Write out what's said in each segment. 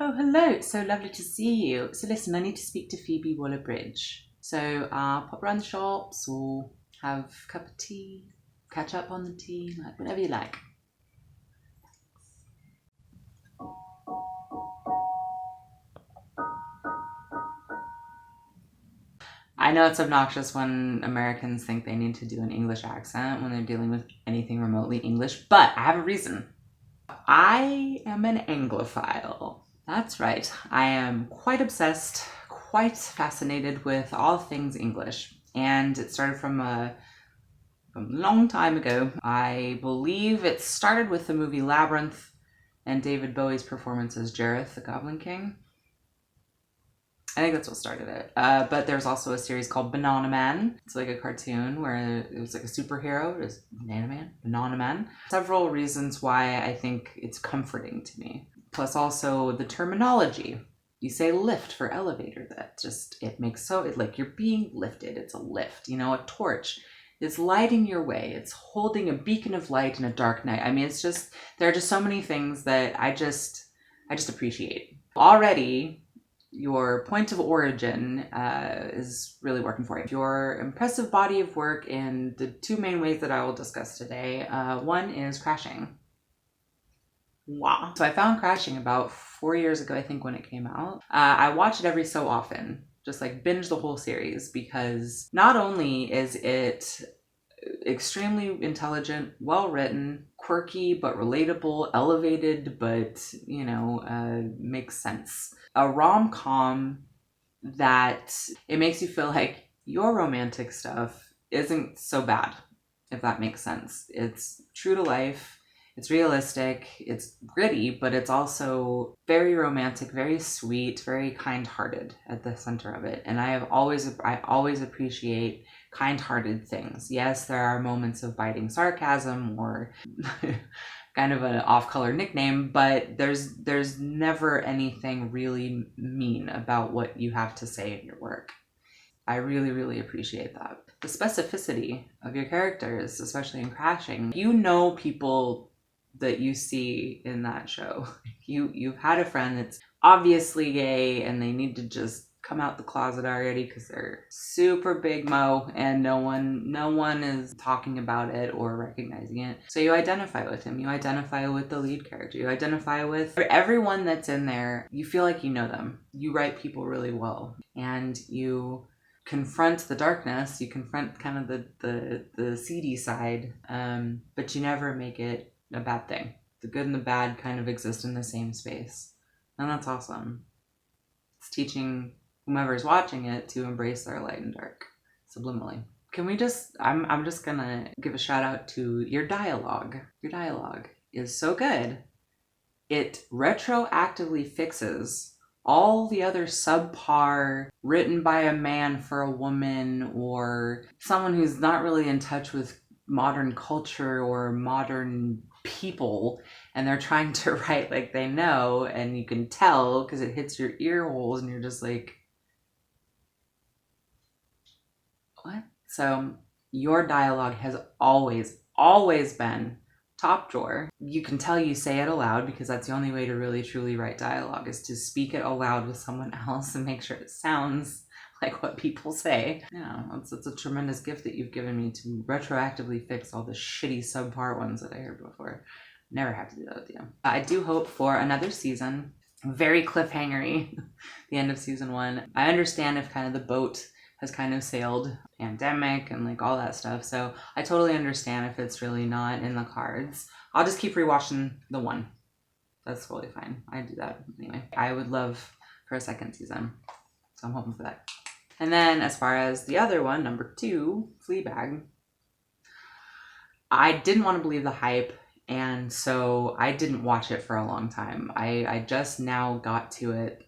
Oh, hello. It's so lovely to see you. So listen, I need to speak to Phoebe Waller-Bridge. So pop around the shops or have a cup of tea, catch up on the tea, like whatever you like. I know it's obnoxious when Americans think they need to do an English accent when they're dealing with anything remotely English, but I have a reason. I am an Anglophile. That's right. I am quite obsessed, quite fascinated with all things English. And it started from a long time ago. I believe it started with the movie Labyrinth and David Bowie's performance as Jareth, the Goblin King. I think that's what started it. But there's also a series called Banana Man. It's like a cartoon where it was like a superhero. It was Banana Man. Several reasons why I think it's comforting to me. Plus also the terminology. You say lift for elevator. It makes like you're being lifted. It's a lift. A torch is lighting your way. It's holding a beacon of light in a dark night. I mean, there are just so many things that I just appreciate. Already, your point of origin is really working for you. Your impressive body of work in the two main ways that I will discuss today. One is Crashing. Wow. So I found Crashing about 4 years ago, I think, when it came out. I watch it every so often, just like binge the whole series, because not only is it extremely intelligent, well written, quirky but relatable, elevated but makes sense. A rom-com that it makes you feel like your romantic stuff isn't so bad, if that makes sense. It's true to life. It's realistic, it's gritty, but it's also very romantic, very sweet, very kind-hearted at the center of it. And I always appreciate kind-hearted things. Yes, there are moments of biting sarcasm or kind of an off-color nickname, but there's never anything really mean about what you have to say in your work. I really, really appreciate that. The specificity of your characters, especially in Crashing, people that you see in that show. You've had a friend that's obviously gay and they need to just come out the closet already because they're super big mo and no one is talking about it or recognizing it. So you identify with him. You identify with the lead character. You identify with everyone that's in there. You feel like you know them. You write people really well and you confront the darkness. You confront kind of the seedy side, but you never make it a bad thing. The good and the bad kind of exist in the same space. And that's awesome. It's teaching whomever's watching it to embrace their light and dark subliminally. I'm just gonna give a shout out to your dialogue. Your dialogue is so good. It retroactively fixes all the other subpar written by a man for a woman or someone who's not really in touch with modern culture or modern people, and they're trying to write like they know, and you can tell because it hits your ear holes and you're just like, what? So your dialogue has always been top drawer. You can tell you say it aloud because that's the only way to really truly write dialogue, is to speak it aloud with someone else and make sure it sounds like what people say. It's a tremendous gift that you've given me to retroactively fix all the shitty subpar ones that I heard before. Never have to do that with you. I do hope for another season. Very cliffhangery, the end of season 1. I understand if kind of the boat has kind of sailed, pandemic and like all that stuff. So I totally understand if it's really not in the cards. I'll just keep rewatching the 1. That's totally fine. I do that anyway. I would love for a second season. So I'm hoping for that. And then as far as the other one, number 2, Fleabag, I didn't want to believe the hype, and so I didn't watch it for a long time. I just now got to it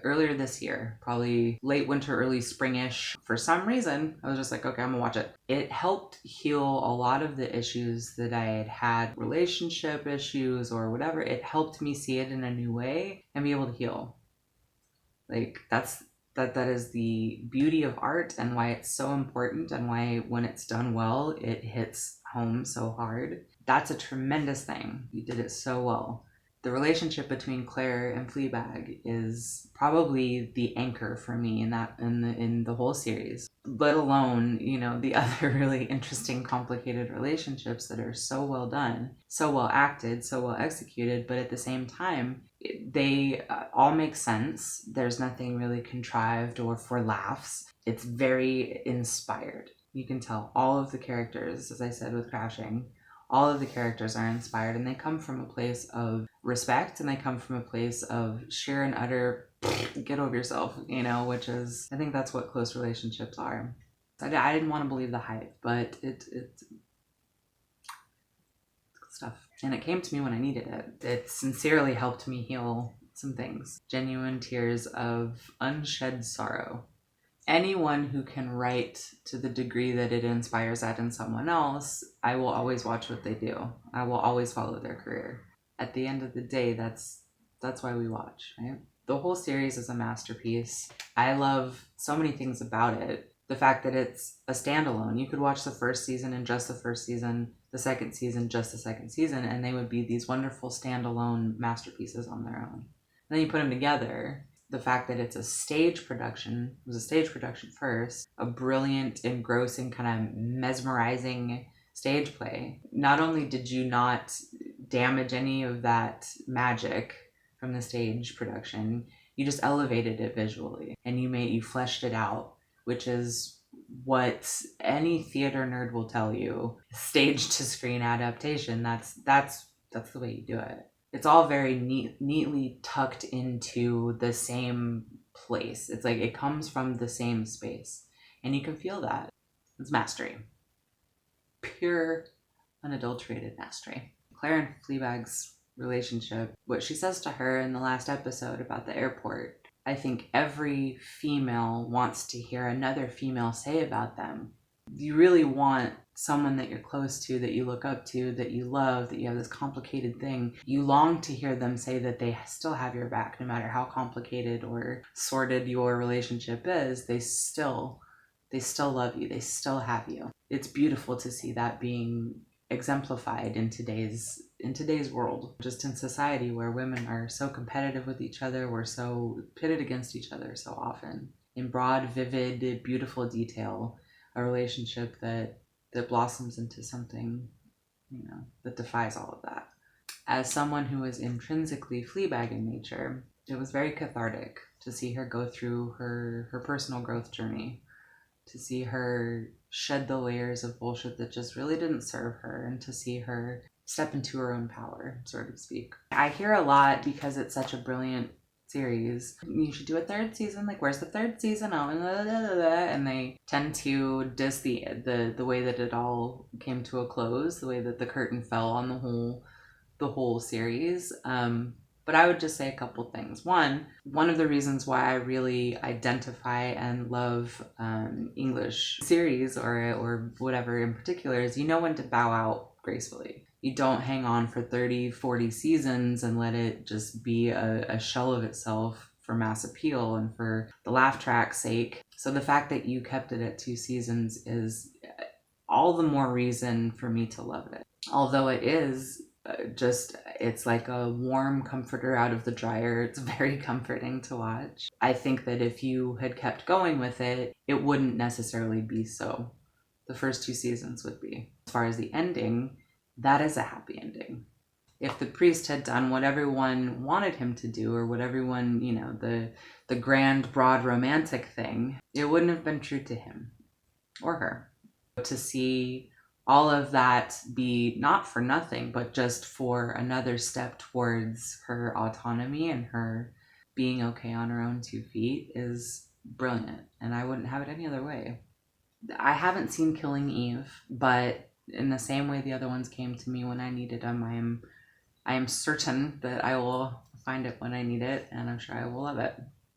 earlier this year, probably late winter, early springish. For some reason, I was just like, okay, I'm gonna watch it. It helped heal a lot of the issues that I had, relationship issues or whatever. It helped me see it in a new way and be able to heal. Like that is the beauty of art and why it's so important, and why when it's done well, it hits home so hard. That's a tremendous thing. You did it so well. The relationship between Claire and Fleabag is probably the anchor for me in the whole series. Let alone, the other really interesting, complicated relationships that are so well done, so well acted, so well executed, but at the same time, they all make sense. There's nothing really contrived or for laughs. It's very inspired. You can tell all of the characters, as I said with Crashing, all of the characters are inspired, and they come from a place of respect, and they come from a place of sheer and utter get over yourself, which is, I think that's what close relationships are. I didn't want to believe the hype, but it's good stuff. And it came to me when I needed it. It sincerely helped me heal some things. Genuine tears of unshed sorrow. Anyone who can write to the degree that it inspires that in someone else, I will always watch what they do. I will always follow their career. At the end of the day, that's why we watch, right? The whole series is a masterpiece. I love so many things about it. The fact that it's a standalone. You could watch the first season and just the first season, the second season, just the second season, and they would be these wonderful standalone masterpieces on their own. And then you put them together. The fact that it's a stage production, it was a stage production first, a brilliant, engrossing, kind of mesmerizing stage play. Not only did you not damage any of that magic from the stage production, you just elevated it visually, and you fleshed it out, which is what any theater nerd will tell you. Stage to screen adaptation, that's the way you do it. It's all very neatly tucked into the same place. It's like it comes from the same space. And you can feel that. It's mastery. Pure, unadulterated mastery. Claire and Fleabag's relationship, what she says to her in the last episode about the airport, I think every female wants to hear another female say about them. You really want someone that you're close to, that you look up to, that you love, that you have this complicated thing. You long to hear them say that they still have your back, no matter how complicated or sordid your relationship is. They still love you. They still have you. It's beautiful to see that being exemplified in today's world, just in society where women are so competitive with each other. We're so pitted against each other so often. In broad, vivid, beautiful detail, a relationship that blossoms into something, that defies all of that. As someone who is intrinsically Fleabag in nature, it was very cathartic to see her go through her personal growth journey, to see her shed the layers of bullshit that just really didn't serve her, and to see her step into her own power, so to speak. I hear a lot, because it's such a brilliant series, you should do a third season, like where's the third season? Oh, and they tend to diss the way that it all came to a close, the way that the curtain fell on the whole series. But I would just say a couple things. One of the reasons why I really identify and love English series or whatever in particular is you know when to bow out gracefully. You don't hang on for 30, 40 seasons and let it just be a shell of itself for mass appeal and for the laugh track's sake. So the fact that you kept it at 2 seasons is all the more reason for me to love it. Although it is it's like a warm comforter out of the dryer. It's very comforting to watch. I think that if you had kept going with it, it wouldn't necessarily be so. The first 2 seasons would be. As far as the ending, that is a happy ending. If the priest had done what everyone wanted him to do, or what everyone, the grand, broad romantic thing, it wouldn't have been true to him or her. To see all of that be not for nothing, but just for another step towards her autonomy and her being okay on her own 2 feet is brilliant. And I wouldn't have it any other way. I haven't seen Killing Eve, but in the same way the other ones came to me when I needed them, I am certain that I will find it when I need it, and I'm sure I will love it.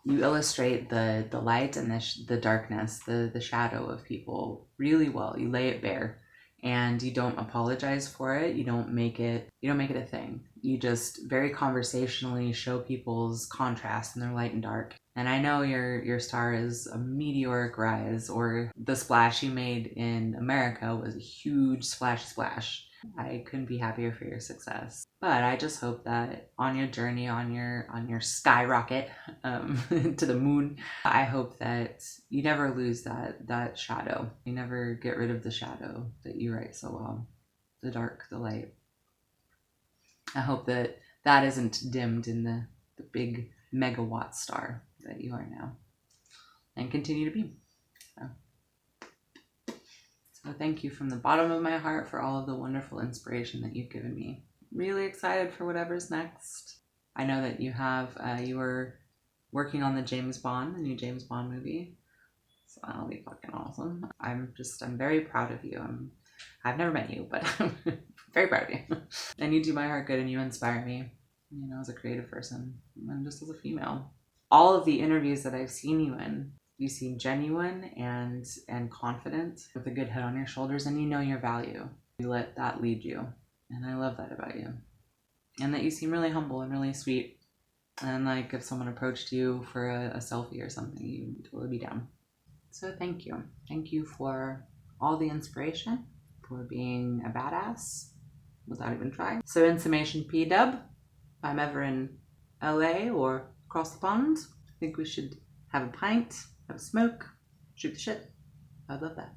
You illustrate the light and the darkness, the shadow of people really well. You lay it bare, and you don't apologize for it. You don't make it a thing. You just very conversationally show people's contrast in their light and dark. And I know your star is a meteoric rise, or the splash you made in America was a huge splash. I couldn't be happier for your success. But I just hope that on your journey, on your skyrocket to the moon, I hope that you never lose that shadow. You never get rid of the shadow that you write so well. The dark, the light. I hope that that isn't dimmed in the big megawatt star that you are now. And continue to be. So thank you from the bottom of my heart for all of the wonderful inspiration that you've given me. Really excited for whatever's next. I know that you were working on the new James Bond movie. So that'll be fucking awesome. I'm very proud of you. I've never met you, but I'm very proud of you. And you do my heart good and you inspire me, as a creative person and just as a female. All of the interviews that I've seen you in, you seem genuine and confident with a good head on your shoulders, and you know your value. You let that lead you. And I love that about you. And that you seem really humble and really sweet. And like if someone approached you for a selfie or something, you would totally be down. So thank you. Thank you for all the inspiration, for being a badass without even trying. So in summation, P-dub, if I'm ever in LA or across the pond, I think we should have a pint, have a smoke, shoot the shit. I'd love that.